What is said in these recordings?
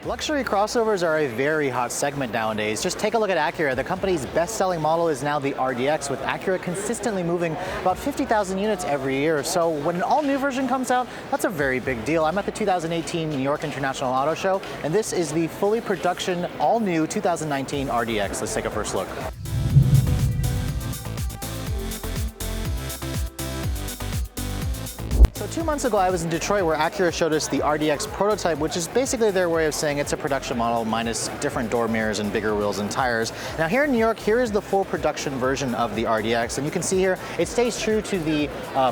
Luxury crossovers are a very hot segment nowadays. Just take a look at Acura. The company's best-selling model is now the RDX, with Acura consistently moving about 50,000 units every year. So when an all-new version comes out, that's a very big deal. I'm at the 2018 New York International Auto Show, and this is the fully production, all-new 2019 RDX. Let's take a first look. So 2 months ago, I was in Detroit where Acura showed us the Rdx Prototype, which is basically their way of saying it's a production model minus different door mirrors and bigger wheels and tires. Now here in New York, here is the full production version of the RDX, and you can see here, it stays true to the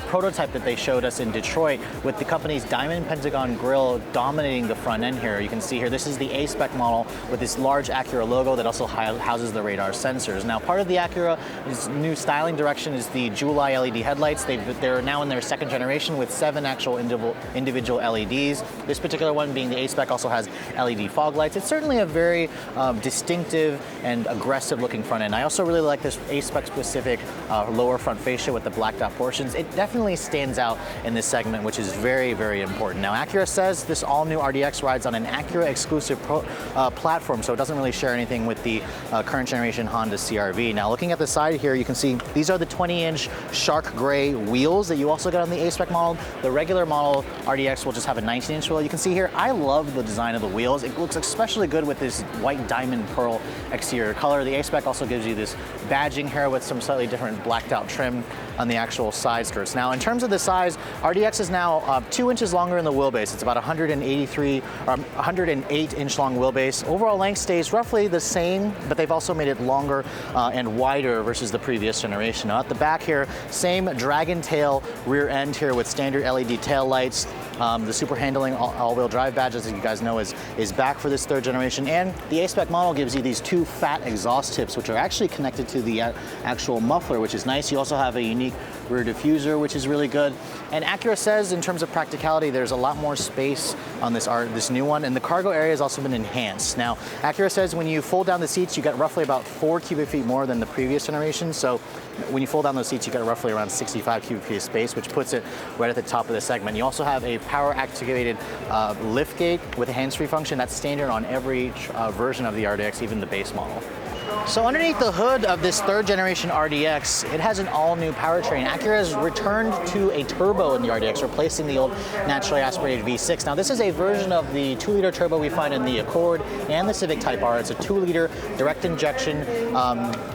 prototype that they showed us in Detroit, with the company's diamond pentagon grille dominating the front end here. You can see here, this is the A-Spec model with this large Acura logo that also houses the radar sensors. Now part of the Acura's new styling direction is the jewel eye LED headlights. They're now in their second generation with 7 actual individual LEDs. This particular one, being the A-Spec, also has LED fog lights. It's certainly a very distinctive and aggressive looking front end. I also really like this A-Spec specific lower front fascia with the blacked out portions. It definitely stands out in this segment, which is very, very important. Now Acura says this all new RDX rides on an Acura exclusive platform, so it doesn't really share anything with the current generation Honda CR-V. Now looking at the side here, you can see these are the 20-inch shark gray wheels that you also get on the A-Spec model. The regular model RDX will just have a 19-inch wheel. You can see here, I love the design of the wheels. It looks especially good with this white diamond pearl exterior color. The A-Spec also gives you this badging here with some slightly different blacked out trim on the actual side skirts. Now in terms of the size, RDX is now 2 inches longer in the wheelbase. It's about 108-inch long wheelbase. Overall length stays roughly the same, but they've also made it longer and wider versus the previous generation. Now at the back here, same dragon tail rear end here with standard LED tail lights. The super handling all-wheel drive badge, as you guys know, is back for this third generation. And the A-Spec model gives you these 2 fat exhaust tips, which are actually connected to the actual muffler, which is nice. You also have a unique rear diffuser, which is really good. And Acura says, in terms of practicality, there's a lot more space on this new one, and the cargo area has also been enhanced. Now, Acura says when you fold down the seats, you get roughly about 4 cubic feet more than the previous generation. So when you fold down those seats, you get roughly around 65 cubic feet of space, which puts it right at the top of the segment. You also have a power-activated lift gate with a hands-free function. That's standard on every version of the RDX, even the base model. So underneath the hood of this third generation RDX, it has an all-new powertrain. Acura has returned to a turbo in the RDX, replacing the old naturally aspirated V6. Now this is a version of the 2-liter turbo we find in the Accord and the Civic Type R. It's a 2-liter direct injection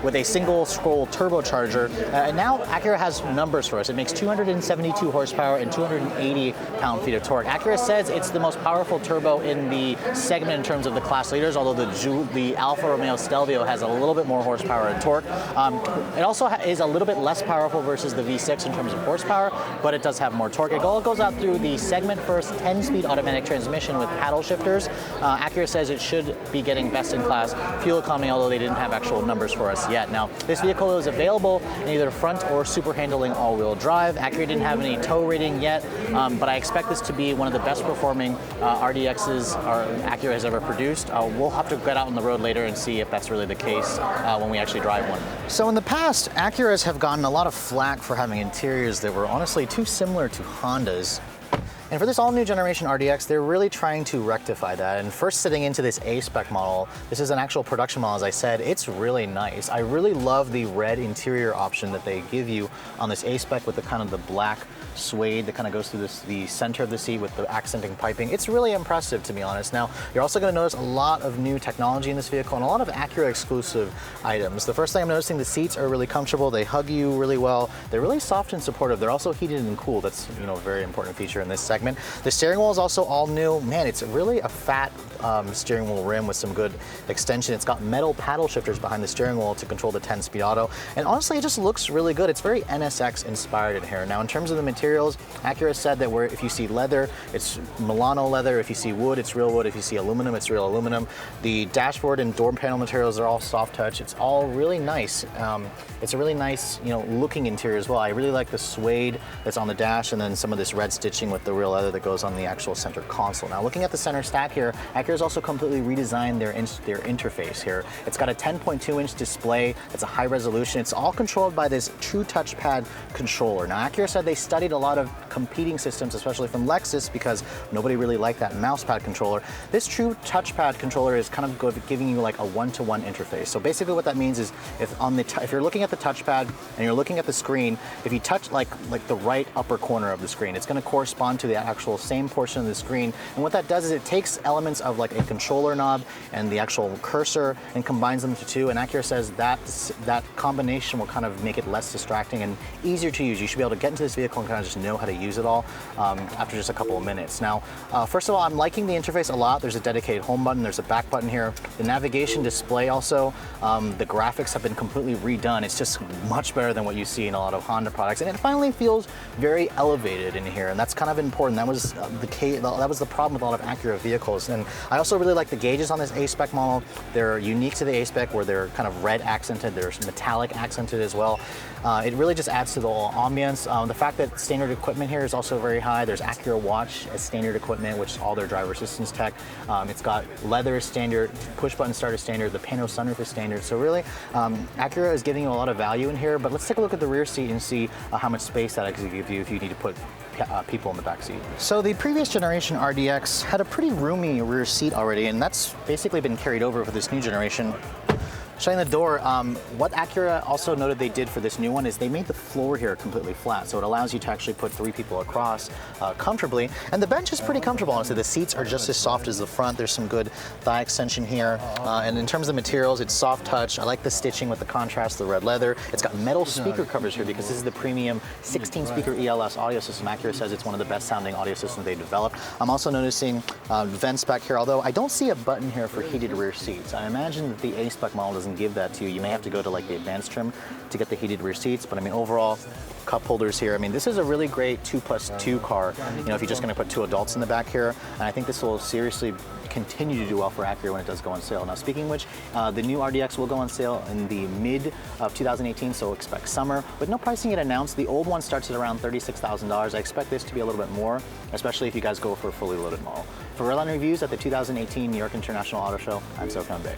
with a single scroll turbocharger. And now Acura has numbers for us. It makes 272 horsepower and 280 pound-feet of torque. Acura says it's the most powerful turbo in the segment in terms of the class leaders, although the Alfa Romeo Stelvio has a little bit more horsepower and torque. It also is a little bit less powerful versus the V6 in terms of horsepower, but it does have more torque. It all goes out through the segment first 10-speed automatic transmission with paddle shifters. Acura says it should be getting best-in-class fuel economy, although they didn't have actual numbers for us yet. Now, this vehicle is available in either front or super handling all-wheel drive. Acura didn't have any tow rating yet, but I expect this to be one of the best performing RDXs Acura has ever produced. We'll have to get out on the road later and see if that's really the case when we actually drive one. So in the past, Acuras have gotten a lot of flack for having interiors that were honestly too similar to Honda's. And for this all-new generation RDX, they're really trying to rectify that. And first sitting into this A-Spec model, this is an actual production model, as I said, it's really nice. I really love the red interior option that they give you on this A-Spec with the kind of the black suede that kind of goes through the center of the seat with the accenting piping. It's really impressive, to be honest. Now, you're also going to notice a lot of new technology in this vehicle and a lot of Acura exclusive items. The first thing I'm noticing, the seats are really comfortable. They hug you really well. They're really soft and supportive. They're also heated and cooled. That's, a very important feature in this segment. The steering wheel is also all new. Man, it's really a fat steering wheel rim with some good extension. It's got metal paddle shifters behind the steering wheel to control the 10-speed auto. And honestly, it just looks really good. It's very NSX inspired in here. Now, in terms of the materials, Acura said that if you see leather, it's Milano leather. If you see wood, it's real wood. If you see aluminum, it's real aluminum. The dashboard and door panel materials are all soft touch. It's all really nice. It's a really nice, looking interior as well. I really like the suede that's on the dash and then some of this red stitching with the real material leather that goes on the actual center console. Now looking at the center stack here, Acura's also completely redesigned their interface here. It's got a 10.2-inch display, it's a high resolution, it's all controlled by this true touchpad controller. Now Acura said they studied a lot of competing systems, especially from Lexus, because nobody really liked that mousepad controller. This true touchpad controller is kind of giving you like a one-to-one interface. So basically what that means is if you're looking at the touchpad and you're looking at the screen, if you touch like the right upper corner of the screen, it's going to correspond to the actual same portion of the screen. And what that does is it takes elements of like a controller knob and the actual cursor and combines them to two. And Acura says that combination will kind of make it less distracting and easier to use. You should be able to get into this vehicle and kind of just know how to use it all after just a couple of minutes. Now, first of all, I'm liking the interface a lot. There's a dedicated home button, there's a back button here. The navigation display also, the graphics have been completely redone. It's just much better than what you see in a lot of Honda products. And it finally feels very elevated in here, and that's kind of important. That was the problem with a lot of Acura vehicles. And I also really like the gauges on this A-Spec model. They're unique to the A-Spec where they're kind of red accented, they're metallic accented as well. It really just adds to the whole ambience. The fact that standard equipment here is also very high. There's Acura Watch as standard equipment, which is all their driver assistance tech. It's got leather as standard, push button start as standard, the pano sunroof is standard. So really, Acura is giving you a lot of value in here, but let's take a look at the rear seat and see how much space that actually gives you if you need to put people in the back seat. So the previous generation RDX had a pretty roomy rear seat already, and that's basically been carried over for this new generation. Shutting the door, what Acura also noted they did for this new one is they made the floor here completely flat, so it allows you to actually put 3 people across comfortably. And the bench is pretty comfortable, honestly. The seats are just as soft as the front. There's some good thigh extension here. And in terms of materials, it's soft touch. I like the stitching with the contrast, the red leather. It's got metal speaker covers here because this is the premium 16-speaker ELS audio system. Acura says it's one of the best sounding audio systems they developed. I'm also noticing vents back here, although I don't see a button here for heated rear seats. I imagine that the A-Spec model doesn't give that to you. You may have to go to like the advanced trim to get the heated rear seats, but I mean overall, cup holders here. I mean, this is a really great 2+2 car, you know, if you're just going to put 2 adults in the back here, and I think this will seriously continue to do well for Acura when it does go on sale. Now, speaking of which, the new RDX will go on sale in the mid of 2018, so expect summer, with no pricing yet announced. The old one starts at around $36,000. I expect this to be a little bit more, especially if you guys go for a fully loaded model. For Redline reviews at the 2018 New York International Auto Show, I'm Silicon Bay.